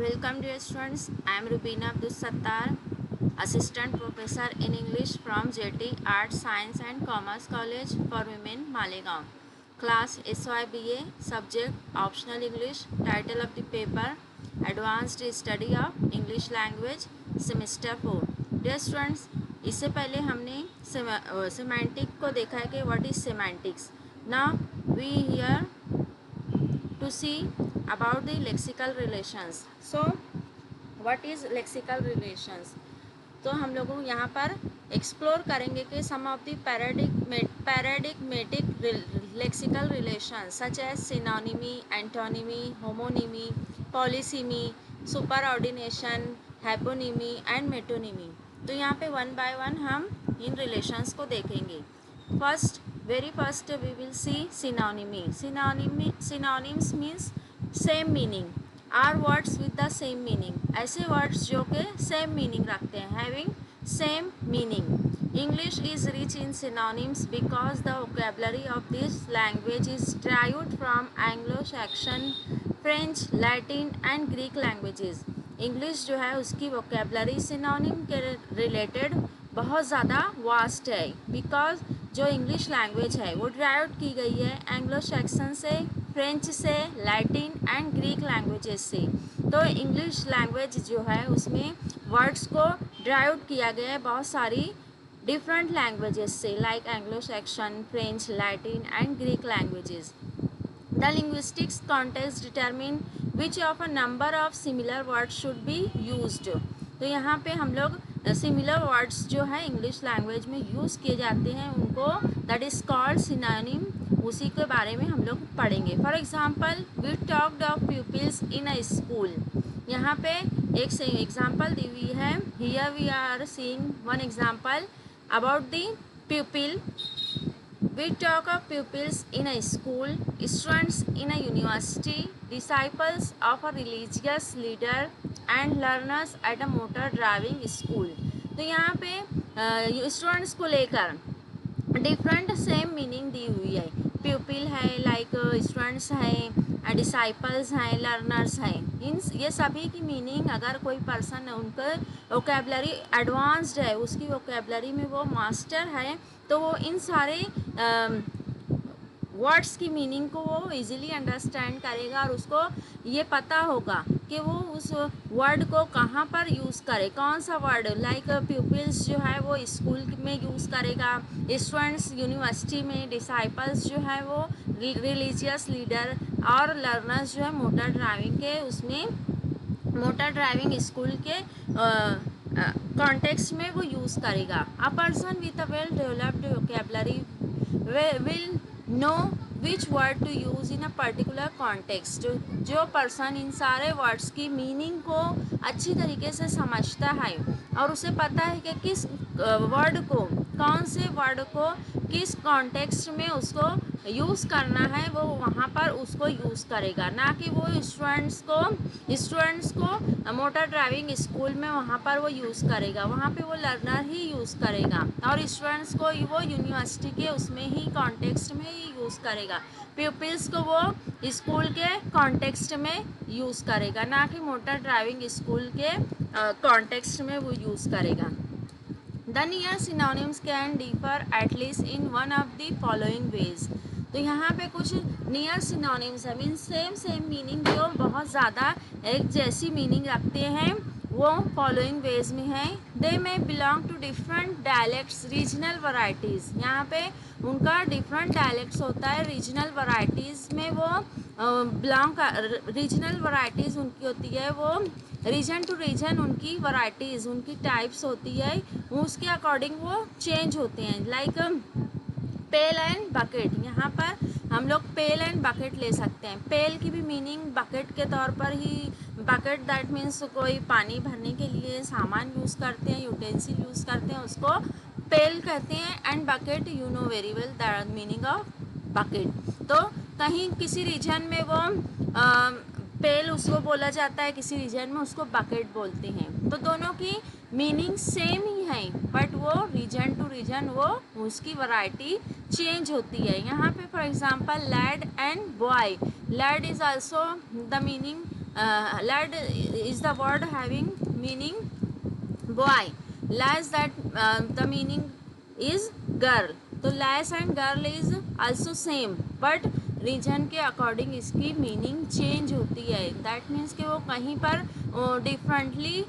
Welcome dear students. I am Rubina Abdul Sattar, Assistant Professor in English from JT Arts, Science and Commerce College for Women, Malegaon. Class SYBA, Subject Optional English, Title of the paper Advanced Study of English Language, Semester 4. Dear students, इससे पहले हमने semantic को देखा है कि what is semantics. Now we hear to see about the lexical relations. So what is lexical relations? तो हम लोगों यहाँ पर एक्सप्लोर करेंगे कि some of the paradigmatic lexical relations such as synonymy, antonymy, homonymy, polysemy, superordination, hyponymy and metonymy. तो यहाँ पे वन बाय वन हम इन रिलेशंस को देखेंगे. Very first we will see synonymy. Synonyms means same meaning, are words with the same meaning. ऐसे words जो के same meaning रखते हैं, having same meaning. English is rich in synonyms because the vocabulary of this language is derived from Anglo-Saxon, French, Latin and Greek languages. English जो है उसकी vocabulary synonym के related बहुत ज़्यादा वास्ट है, बिकॉज जो इंग्लिश लैंग्वेज है वो डिराइव की गई है एंग्लो सैक्सन से, फ्रेंच से, लैटिन एंड ग्रीक लैंग्वेजेस से. तो इंग्लिश लैंग्वेज जो है उसमें वर्ड्स को डिराइव किया गया है बहुत सारी डिफरेंट लैंग्वेजेस से, like Anglo Saxon, French, Latin and Greek languages. The linguistics context determine which of a number of similar words should be used. तो यहाँ पे हम लोग सिमिलर वर्ड्स जो है इंग्लिश लैंग्वेज में यूज़ किए जाते हैं उनको दैट इज़ कॉल्ड सिनोनिम, उसी के बारे में हम लोग पढ़ेंगे. For example we talked of pupils in a school. यहाँ पे एक एग्जांपल दी हुई है. Here we are seeing one example about the pupil. We talk of pupils in a school, students in a university, disciples of a religious leader and learners at a motor driving school. तो यहाँ पे students को लेकर different same meaning दी हुई है. प्यूपिल है like students हैं, disciples हैं, लर्नर्स हैं. इन ये सभी की मीनिंग अगर कोई पर्सन उनका वोकेबलरी एडवांस्ड है, उसकी वोकेबलरी में वो मास्टर है, तो वो इन सारे वर्ड्स की मीनिंग को वो इजीली अंडरस्टैंड करेगा और उसको ये पता होगा कि वो उस वर्ड को कहाँ पर यूज़ करे, कौन सा वर्ड. लाइक प्यूपिल्स जो है वो स्कूल में यूज़ करेगा, स्टूडेंट्स यूनिवर्सिटी में, डिसाइपल्स जो है वो रिलीजियस लीडर और लर्नर्स जो है मोटर ड्राइविंग के उसमें मोटर ड्राइविंग स्कूल के कॉन्टेक्स्ट में वो यूज़ करेगा. A person with a well developed vocabulary will know which word to use in a particular context. जो पर्सन इन सारे वर्ड्स की मीनिंग को अच्छी तरीके से समझता है और उसे पता है कि किस वर्ड को, कौन से वर्ड को किस कॉन्टेक्स्ट में उसको यूज़ करना है, वो वहाँ पर उसको यूज़ करेगा. ना कि वो स्टूडेंट्स को मोटर ड्राइविंग स्कूल में वहाँ पर वो यूज़ करेगा, वहाँ पे वो लर्नर ही यूज़ करेगा, और स्टूडेंट्स को वो यूनिवर्सिटी के उसमें ही कॉन्टेक्स्ट में ही यूज़ करेगा. प्यूपिल्स को वो स्कूल के कॉन्टेक्स्ट में यूज़ करेगा, ना कि मोटर ड्राइविंग स्कूल के कॉन्टेक्स्ट में वो यूज़ करेगा. The near synonyms can differ at least in one of the following ways. तो यहाँ पे कुछ नियर सिनोनिम्स है, मीन्स सेम मीनिंग जो बहुत ज़्यादा एक जैसी मीनिंग रखते हैं, वो फॉलोइंग वेज में है. They may belong to different dialects, regional varieties. यहाँ पे उनका डिफरेंट डायलेक्ट्स होता है, रीजनल वराइटीज़ में वो बिलोंग रीजनल वराइटीज़ उनकी होती है, वो रीजन टू रीजन उनकी वराइटीज़, उनकी टाइप्स होती है, उसके अकॉर्डिंग वो चेंज होते हैं. Like pale and bucket. यहाँ पर हम लोग पेल एंड बकेट ले सकते हैं. पेल की भी मीनिंग बकेट के तौर पर ही, बकेट दैट मीन्स कोई पानी भरने के लिए सामान यूज़ करते हैं, यूटेंसिल यूज़ करते हैं, उसको पेल कहते हैं. And bucket you know very well the meaning of bucket. तो कहीं किसी रीजन में वो पेल उसको बोला जाता है, किसी रीजन में उसको बकेट बोलते हैं. तो दोनों की मीनिंग सेम ही है, बट वो रीजन टू रीजन वो उसकी वैरायटी चेंज होती है. यहाँ पे for example lad and boy. Lad is also the meaning lad is the word having meaning boy, lass that the meaning is girl. तो lass and girl is also same, but region के according इसकी meaning change होती है. That means कि वो कहीं पर differently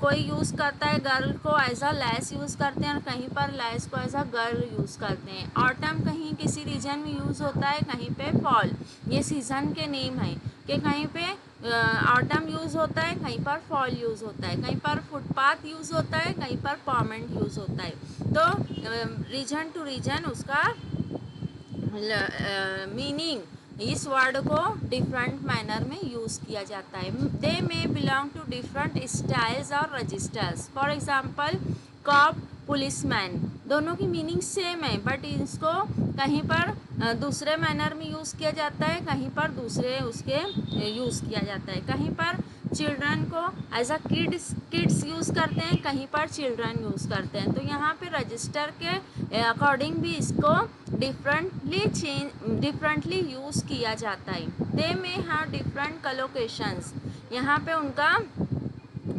कोई यूज़ करता है गर्ल को एज अ लैस यूज़ करते हैं और कहीं पर लैस को एज अ गर्ल यूज़ करते हैं. ऑटम कहीं किसी रीजन में यूज़ होता है, कहीं पे फॉल. ये सीज़न के नेम है कि कहीं पे ऑटम यूज़ होता है, कहीं पर फॉल यूज़ होता है, कहीं पर फुटपाथ यूज़ होता है, कहीं पर परमानेंट यूज़ होता है. तो रीजन टू रीजन उसका मीनिंग इस वर्ड को डिफरेंट मैनर में यूज़ किया जाता है. They may belong to different styles और registers. For example cop, policeman, दोनों की मीनिंग सेम है, बट इसको कहीं पर दूसरे मैनर में यूज़ किया जाता है, कहीं पर दूसरे उसके यूज़ किया जाता है. कहीं पर चिल्ड्रन को एज अ किड्स यूज़ करते हैं, कहीं पर चिल्ड्रन यूज़ करते हैं. तो यहाँ पे रजिस्टर के अकॉर्डिंग भी इसको डिफरेंटली यूज़ किया जाता है. They may have different कलोकेशंस. यहाँ पे उनका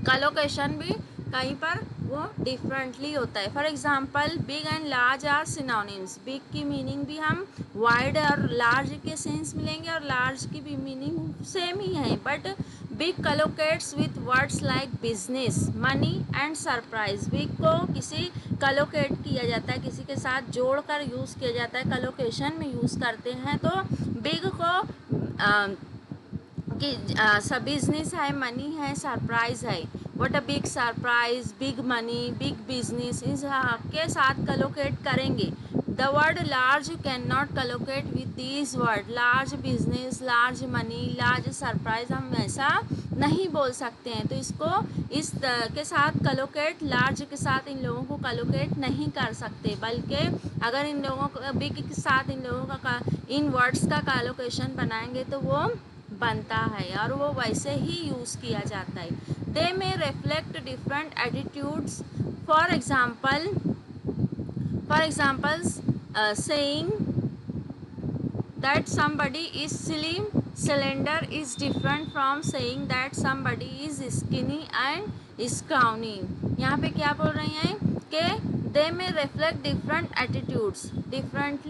कलोकेशन भी कहीं पर वो डिफरेंटली होता है. For example big and large are synonyms. Big की मीनिंग भी हम वाइड और लार्ज के सेंस मिलेंगे और लार्ज की भी मीनिंग सेम ही है, but big collocates with words like business, money and surprise. Big को किसी कलोकेट किया जाता है, किसी के साथ जोड़कर यूज़ किया जाता है, कलोकेशन में यूज़ करते हैं. तो बिग को कि सब बिजनेस है, मनी है, सरप्राइज है. What a big surprise, big money, big business इस के साथ कलोकेट करेंगे. The word large can not collocate with these word. Large business, large money, large surprise हम ऐसा नहीं बोल सकते हैं. तो इसको इस के साथ कलोकेट, लार्ज के साथ इन लोगों को कलोकेट नहीं कर सकते, बल्कि अगर इन लोगों को बिग के साथ इन लोगों का इन वर्ड्स का कलोकेशन बनाएंगे तो वो बनता है और वो वैसे ही यूज़ किया जाता है. They may reflect different attitudes. For examples saying that somebody is slim, slender is different from saying that somebody is skinny and scrawny. यहाँ पे क्या बोल रहे हैं कि दे में reflect different attitudes. Different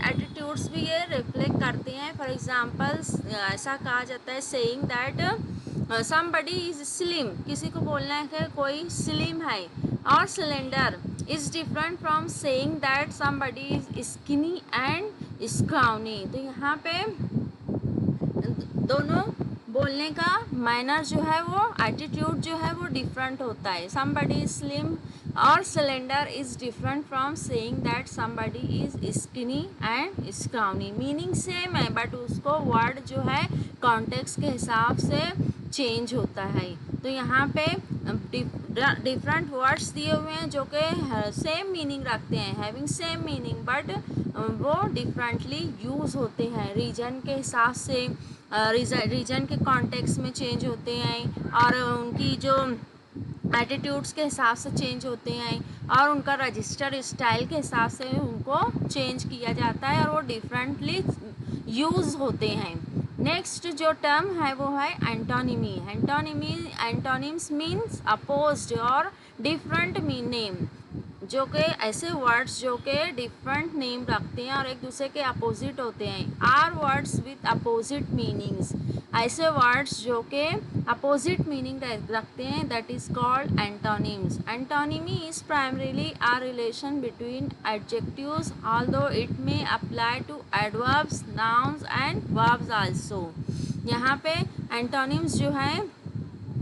attitudes भी ये रिफ्लेक्ट करते हैं. फॉर एग्जांपल्स ऐसा कहा जाता है saying that somebody is slim. किसी को बोलना है कि कोई स्लिम है. और slender is different from saying that somebody is skinny and scrawny. तो यहाँ पे दोनों बोलने का मैनर जो है वो एटीट्यूड जो है वो डिफरेंट होता है. समबडी इज स्लिम और slender is different from saying that somebody is skinny and scrawny. Meaning same है, बट उसको वर्ड जो है कॉन्टेक्स्ट के हिसाब से चेंज होता है. तो यहाँ पे डिफरेंट वर्ड्स दिए हुए हैं जो कि सेम मीनिंग रखते हैं, हैविंग सेम मीनिंग, बट वो डिफरेंटली यूज़ होते हैं रीजन के हिसाब से. रीजन के कॉन्टेक्स्ट में चेंज होते हैं और उनकी जो एटीट्यूड्स के हिसाब से चेंज होते हैं और उनका रजिस्टर स्टाइल के हिसाब से उनको चेंज किया जाता है और वो डिफरेंटली यूज़ होते हैं. नेक्स्ट जो टर्म है वो है एंटोनिमी. एंटोनिम्स मीन्स अपोज्ड और डिफरेंट नेम, जो कि ऐसे वर्ड्स जो कि डिफरेंट नेम रखते हैं और एक दूसरे के अपोजिट होते हैं. Are words with opposite meanings. ऐसे वर्ड्स जो कि अपोजिट मीनिंग रखते हैं that is called antonyms. Antonymy is primarily a relation between adjectives although it may apply to adverbs, nouns and verbs also. यहाँ पे एंटोनिम्स जो हैं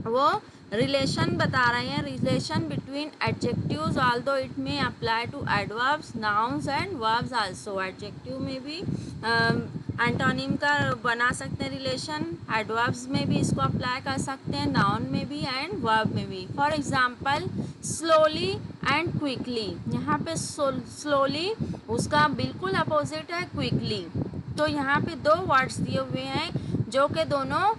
वो रिलेशन बता रहे हैं, relation between adjectives although it may apply to adverbs, nouns and verbs also. Adjective में भी एंटोनिम का बना सकते हैं रिलेशन, एडवर्ब्स में भी इसको अप्लाई कर सकते हैं, नाउन में भी एंड वर्ब में भी. For example slowly and quickly. यहाँ पे स्लोली उसका बिल्कुल अपोजिट है क्विकली. तो यहाँ पे दो वर्ड्स दिए हुए हैं जो कि दोनों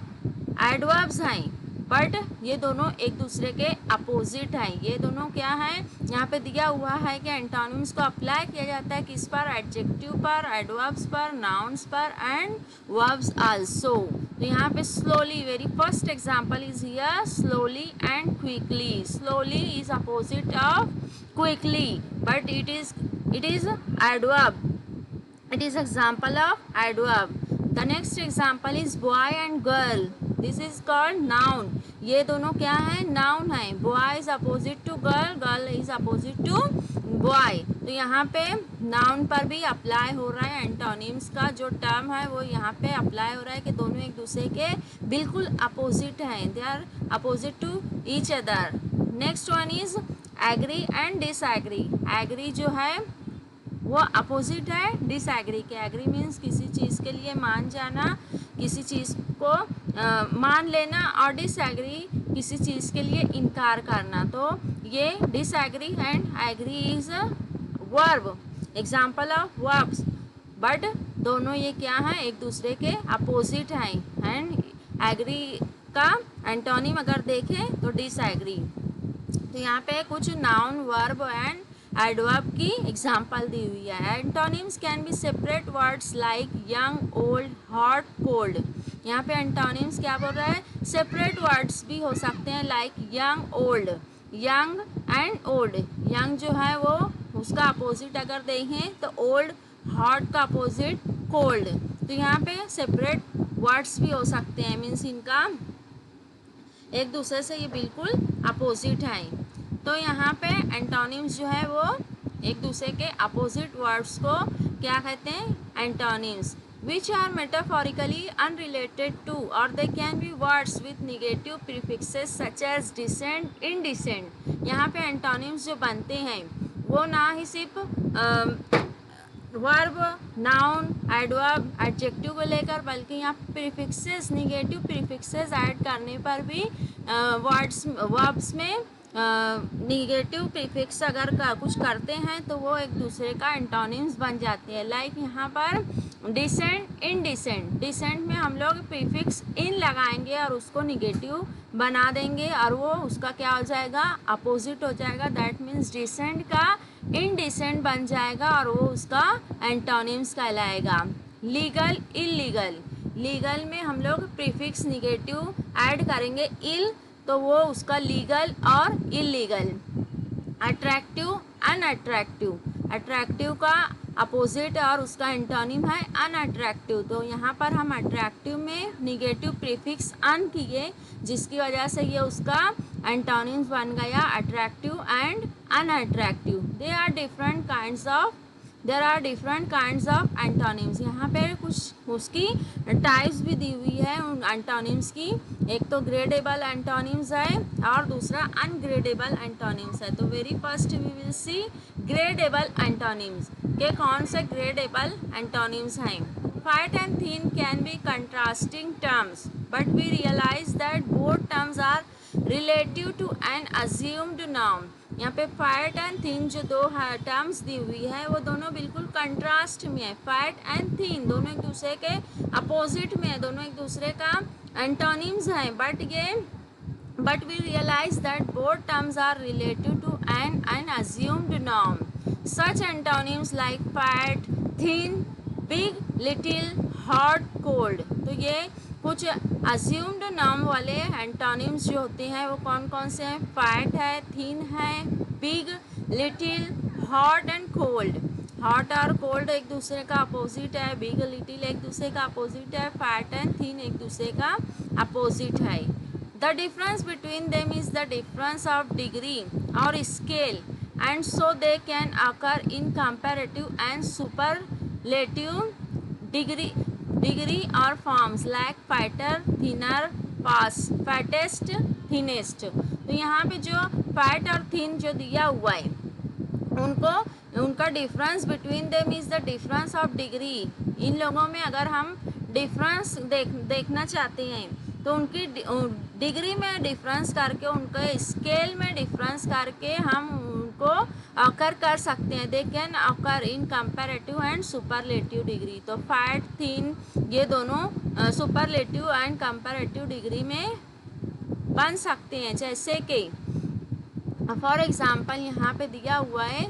एडवर्ब्स हैं, बट ये दोनों एक दूसरे के अपोजिट हैं. ये दोनों क्या हैं, यहाँ पे दिया हुआ है कि एंटोनिम्स को अप्लाई किया जाता है किस पर, एडजेक्टिव पर, एडवर्ब्स पर, नाउन्स पर एंड वर्ब्स आल्सो. तो यहाँ पे slowly, very first example is here slowly and quickly. Slowly is opposite of quickly, but it is adverb. It is example of adverb. The next example is boy and girl. This is called noun. ये दोनों क्या है? noun है. boy is opposite to girl, girl is opposite to boy. तो यहाँ पे noun पर भी अप्लाई हो रहा है. एंटोनिम्स का जो टर्म है वो यहाँ पे अप्लाई हो रहा है कि दोनों एक दूसरे के बिल्कुल अपोजिट हैं. They are opposite to each other. Next one is agree and disagree. Agree जो है वो अपोजिट है डिसएग्री के. एग्री मीन्स किसी चीज़ के लिए मान जाना, किसी चीज़ को मान लेना, और डिसएग्री किसी चीज़ के लिए इनकार करना. तो ये disagree and agree is verb, example of verbs. But दोनों ये क्या हैं? एक दूसरे के अपोजिट हैं. एंड एग्री का एंटोनिम अगर देखें तो डिसएग्री. तो यहाँ पे कुछ नाउन, वर्ब एंड एडवर्ब की एग्जाम्पल दी हुई है. Antonyms can be separate words like young, old, hot, cold. यहाँ पे एंटोनिम्स क्या बोल रहा है? सेपरेट वर्ड्स भी हो सकते हैं like young, old. Young and old. Young जो है वो उसका अपोजिट अगर देखें तो ओल्ड, हॉट का अपोजिट कोल्ड. तो यहाँ पे सेपरेट वर्ड्स भी हो सकते हैं, मीन्स इनका एक दूसरे से ये बिल्कुल अपोजिट हैं. तो यहाँ पे एंटोनिम्स जो है वो एक दूसरे के अपोजिट वर्ड्स को क्या कहते हैं? Antonyms. Which are metaphorically unrelated to और they can be words with negative prefixes such as decent, indecent. यहाँ पे एंटोनिम्स जो बनते हैं वो ना ही सिर्फ वर्ब, नाउन, एडवर्ब, एडजेक्टिव को लेकर, बल्कि यहाँ प्रीफिक्सेस, निगेटिव प्रीफिक्सेस ऐड करने पर भी वर्ब्स में निगेटिव प्रीफिक्स अगर कुछ करते हैं तो वो एक दूसरे का एंटोनिम्स बन जाते हैं. लाइक यहाँ पर डिसेंट, इनडिसेंट. डिसेंट में हम लोग प्रीफिक्स इन लगाएंगे और उसको निगेटिव बना देंगे और वो उसका क्या हो जाएगा? अपोजिट हो जाएगा. दैट मीन्स डिसेंट का इनडिसेंट बन जाएगा और वो उसका एंटोनिम्स कहलाएगा. Legal, illegal. लीगल में हम लोग प्रीफिक्स निगेटिव ऐड करेंगे इल, तो वो उसका लीगल और इलीगल. Attractive, unattractive. अट्रैक्टिव का अपोजिट और उसका एंटोनिम है अनअट्रैक्टिव. तो यहाँ पर हम अट्रैक्टिव में निगेटिव प्रीफिक्स अन किए, जिसकी वजह से ये उसका एंटोनिम्स बन गया attractive and unattractive. There are different kinds of antonyms. यहाँ पे कुछ उसकी टाइप्स भी दी हुई है उन एंटोनिम्स की. एक तो ग्रेडेबल एंटोनिम्स है और दूसरा अनग्रेडेबल एंटोनिम्स है. तो very first we will see gradable antonyms के कौन से ग्रेडेबल एंटोनिम्स हैं. Fat and thin can be contrasting terms, but we realise that both terms are relative to an assumed noun. यहाँ पे फाइट एंड थिन जो दो terms दी हुई है वो दोनों बिल्कुल कंट्रास्ट में है. फाइट एंड थिन दोनों एक दूसरे के अपोजिट में है, दोनों एक दूसरे का एंटोनिम्स हैं. But we realise that both terms are relative to an assumed noun. Such antonyms like fat, thin, big, little, hot, cold. तो ये कुछ अज्यूम्ड नाउन वाले एंटोनिम्स जो होते हैं वो कौन कौन से हैं? फैट है, थिन है, big, little, hot and cold. Hot और कोल्ड एक दूसरे का अपोजिट है. बिग, लिटिल एक दूसरे का अपोजिट है. फैट एंड थिन एक दूसरे का अपोजिट है. The difference between them is the difference of degree और scale, and so they can occur in comparative and superlative degree और forms like fatter, thinner, fattest, thinnest. तो यहाँ पे जो फैट और थिन जो दिया हुआ है उनका difference between them is the difference of degree. इन लोगों में अगर हम डिफरेंस देखना चाहते हैं तो उनकी डिग्री में डिफरेंस करके, उनके स्केल में डिफरेंस करके हम उनको अकर कर सकते हैं. दे can occur in comparative and superlative degree. तो फैट, थिन ये दोनों सुपरलेटिव एंड कंपैरेटिव डिग्री में बन सकते हैं. जैसे कि फॉर एग्जांपल यहाँ पे दिया हुआ है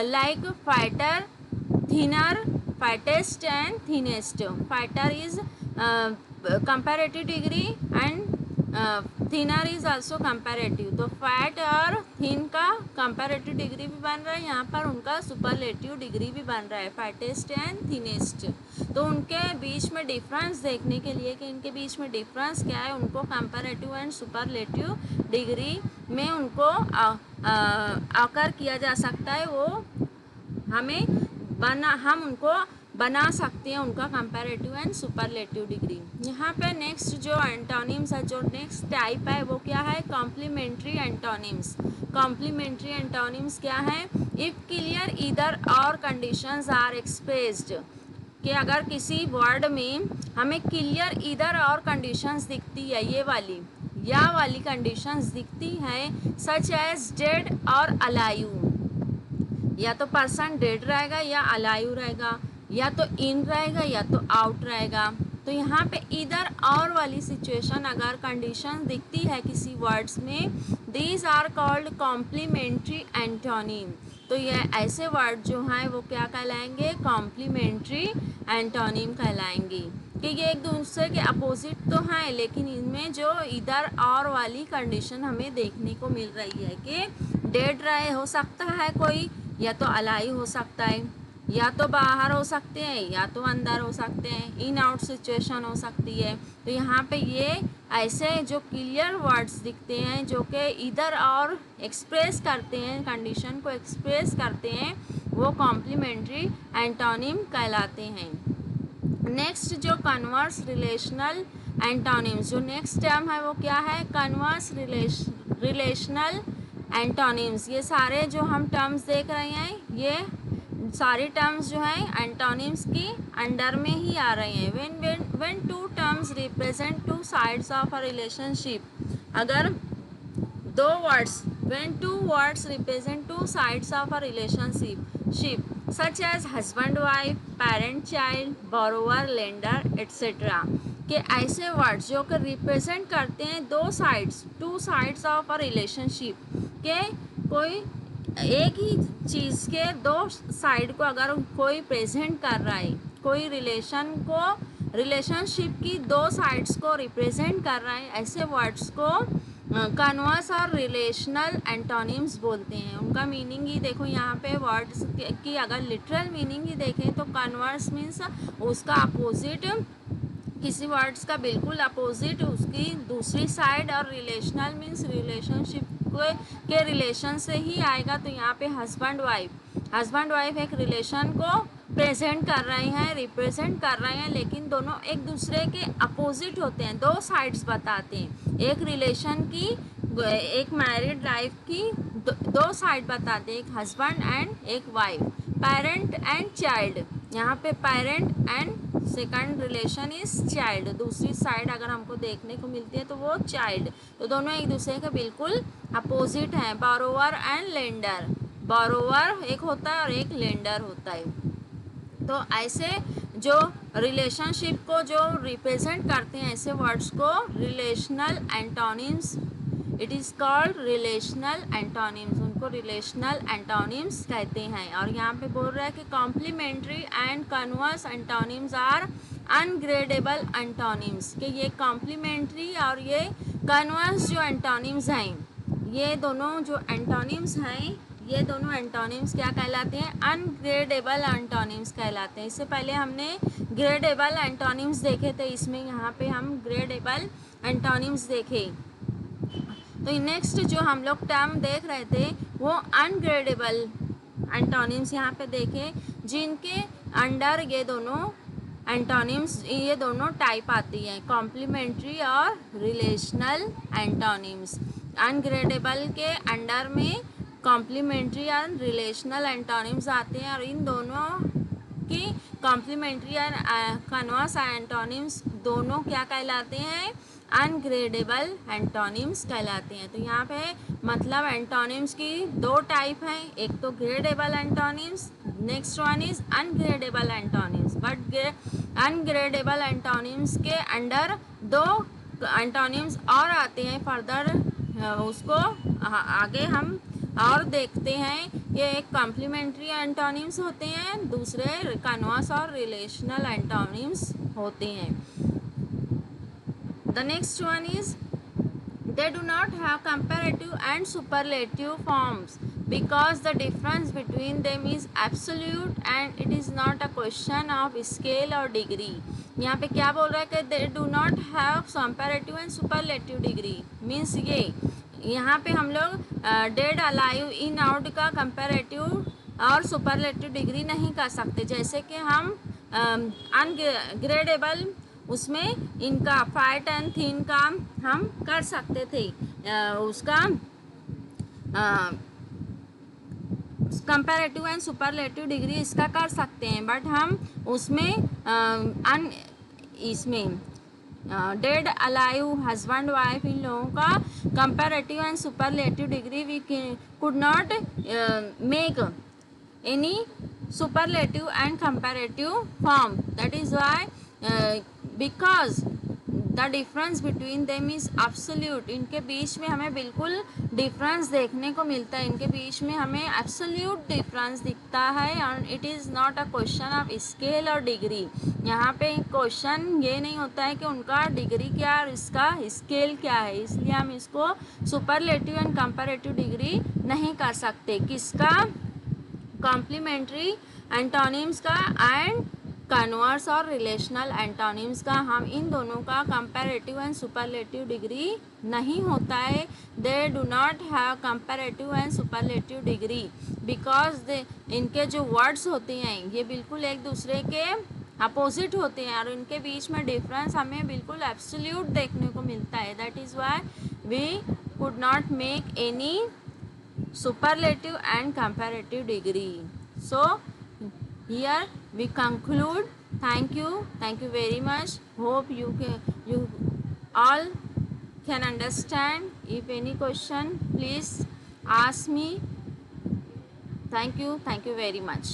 like fatter, thinner, fattest and thinnest. Fighter is comparative degree and thinner is also comparative, तो फैट और थिन का कंपैरेटिव डिग्री भी बन रहा है, यहाँ पर उनका सुपरलेटिव डिग्री भी बन रहा है, फैटेस्ट एंड थिनेस्ट। तो उनके बीच में डिफरेंस देखने के लिए कि इनके बीच में डिफरेंस क्या है, उनको कंपैरेटिव एंड सुपरलेटिव डिग्री में उनको आकर किया जा सकता है, वो हम उनको बना सकते हैं, उनका कंपैरेटिव एंड सुपरलेटिव डिग्री। यहाँ पे नेक्स्ट जो एंटोनिम्स है, जो नेक्स्ट टाइप है वो क्या है, कॉम्प्लीमेंट्री एंटोनिम्स। कॉम्प्लीमेंट्री एंटोनिम्स क्या है, इफ क्लियर ईदर और कंडीशंस आर एक्सप्रेस्ड, कि अगर किसी वर्ड में हमें क्लियर ईदर और कंडीशंस दिखती है, ये वाली या वाली कंडीशंस दिखती हैं, सच एज डेड और अलाइव, या तो पर्सन डेड रहेगा या अलाइव रहेगा, या तो इन रहेगा या तो आउट रहेगा। तो यहाँ पे इधर और वाली सिचुएशन अगर कंडीशन दिखती है किसी वर्ड्स में, these are called complementary antonym. तो ये ऐसे वर्ड जो हैं वो क्या कहलाएंगे, कॉम्प्लीमेंट्री एंटोनिम कहलाएंगे, कि ये एक दूसरे के अपोजिट तो हैं, लेकिन इनमें जो इधर और वाली कंडीशन हमें देखने को मिल रही है कि डेड रहे हो सकता है कोई, या तो अलाइव हो सकता है, या तो बाहर हो सकते हैं या तो अंदर हो सकते हैं, इन आउट सिचुएशन हो सकती है। तो यहाँ पे ये ऐसे जो क्लियर वर्ड्स दिखते हैं जो कि इधर और एक्सप्रेस करते हैं, कंडीशन को एक्सप्रेस करते हैं, वो कॉम्प्लीमेंट्री एंटोनिम कहलाते हैं। नेक्स्ट जो कन्वर्स रिलेशनल एंटोनिम्स, जो नेक्स्ट टर्म है वो क्या है, कन्वर्स रिलेशनल एंटोनिम्स। ये सारे जो हम टर्म्स देख रहे हैं, ये सारी टर्म्स जो हैं एंटोनिम्स की अंडर में ही आ रहे हैं। When two terms represent two sides of a relationship, अगर दो words, when two words represent two sides of a relationship such as husband wife, parent child, borrower lender etcetera, कि ऐसे वर्ड्स जो कि रिप्रेजेंट करते हैं दो sides, two sides of a relationship, के कोई एक ही चीज़ के दो साइड को अगर कोई प्रेजेंट कर रहा है, कोई रिलेशनशिप की दो साइड्स को रिप्रेजेंट कर रहा है, ऐसे वर्ड्स को कन्वर्स और रिलेशनल एंटोनिम्स बोलते हैं। उनका मीनिंग ही देखो, यहाँ पे वर्ड्स की अगर लिटरल मीनिंग ही देखें तो कन्वर्स मीन्स उसका अपोजिट, किसी वर्ड्स का बिल्कुल अपोजिट उसकी दूसरी साइड, और रिलेशनल मीन्स रिलेशनशिप के रिलेशन से ही आएगा। तो यहाँ पे हस्बैंड वाइफ एक रिलेशन को प्रेजेंट कर रहे हैं, रिप्रेजेंट कर रहे हैं, लेकिन दोनों एक दूसरे के अपोजिट होते हैं, दो साइड्स बताते हैं। एक रिलेशन की, एक मैरिड लाइफ की दो साइड बताते हैं, एक हस्बैंड एंड एक वाइफ, पेरेंट एंड चाइल्ड। यहाँ पे parent and second relation is child, दूसरी साइड अगर हमको देखने को मिलती है तो वो चाइल्ड। तो दोनों एक दूसरे के बिल्कुल अपोजिट हैं। बोरोवर एंड लेंडर, बोरोवर एक होता है और एक लेंडर होता है। तो ऐसे जो रिलेशनशिप को जो रिप्रेजेंट करते हैं ऐसे वर्ड्स को relational antonyms, it is called relational antonyms, उनको रिलेशनल एंटोनिम्स कहते हैं। और यहाँ पे बोल रहा है कि complementary and converse antonyms are ungradable antonyms, कि ये कॉम्प्लीमेंट्री और ये कन्वर्स जो एंटोनिम्स हैं, ये दोनों जो एंटोनिम्स हैं, ये दोनों एंटोनिम्स क्या कहलाते हैं, अनग्रेडेबल एंटोनिम्स कहलाते हैं। इससे पहले हमने ग्रेडेबल एंटोनिम्स देखे थे, इसमें यहाँ पे हम ग्रेडेबल एंटोनिम्स देखे। तो नेक्स्ट जो हम लोग टर्म देख रहे थे वो अनग्रेडेबल एंटोनिम्स यहाँ पे देखे, जिनके अंडर ये दोनों एंटोनिम्स, ये दोनों टाइप आती हैं, कॉम्प्लीमेंट्री और रिलेशनल एंटोनिम्स। अनग्रेडेबल के अंडर में कॉम्प्लीमेंट्री एंड रिलेशनल एंटोनिम्स आते हैं, और इन दोनों की कॉम्प्लीमेंट्री एंड कन्वर्स एंटोनिम्स दोनों क्या कहलाते हैं, अनग्रेडेबल एंटोनिम्स कहलाते हैं। तो यहाँ पे मतलब एंटोनिम्स की दो टाइप हैं, एक तो gradable antonyms, next one is ungradable antonyms. But ungradable antonyms के अंडर दो एंटोनिम्स और आते हैं, फर्दर उसको आगे हम और देखते हैं कि एक कॉम्प्लीमेंट्री एंटोनिम्स होते हैं, दूसरे कन्वर्स और रिलेशनल एंटोनिम्स होते हैं। The next one is they do not have comparative and superlative forms because the difference between them is absolute and it is not a question of scale or degree. यहाँ पे क्या बोल रहा है कि they do not have comparative and superlative degree means ये यहाँ पे हम लोग डेड अलाइव इन आउट का कंपैरेटिव और सुपरलेटिव डिग्री नहीं कर सकते, जैसे कि हम अनग्रेडेबल उसमें इनका फाइट एंड थिन का हम कर सकते थे, उसका कंपैरेटिव एंड सुपरलेटिव डिग्री इसका कर सकते हैं, बट हम उसमें इसमें डेड अलाइव हस्बैंड वाइफ इन लोगों का comparative and superlative degree we could not make any superlative and comparative form. That is why because the difference between them is absolute. इनके बीच में हमें बिल्कुल डिफरेंस देखने को मिलता है, इनके बीच में हमें एब्सोल्यूट डिफरेंस दिखता है और it is not a question of scale और डिग्री. यहाँ पे क्वेश्चन ये नहीं होता है कि उनका डिग्री क्या और इसका स्केल क्या है, इसलिए हम इसको सुपरलेटिव एंड कंपैरेटिव डिग्री नहीं कर सकते. किसका? कॉम्प्लीमेंट्री एंटोनिम्स का एंड कन्वर्स और रिलेशनल एंटोनिम्स का, हम इन दोनों का कंपैरेटिव एंड सुपरलेटिव डिग्री नहीं होता है. They do not have comparative and superlative degree because इनके जो वर्ड्स होते हैं ये बिल्कुल एक दूसरे के अपोजिट होते हैं और इनके बीच में डिफरेंस हमें बिल्कुल एब्सोल्यूट देखने को मिलता है. That is why we could not make any superlative and comparative degree. So here we conclude. Thank you very much. Hope you all can understand. If any question, please ask me. Thank you very much.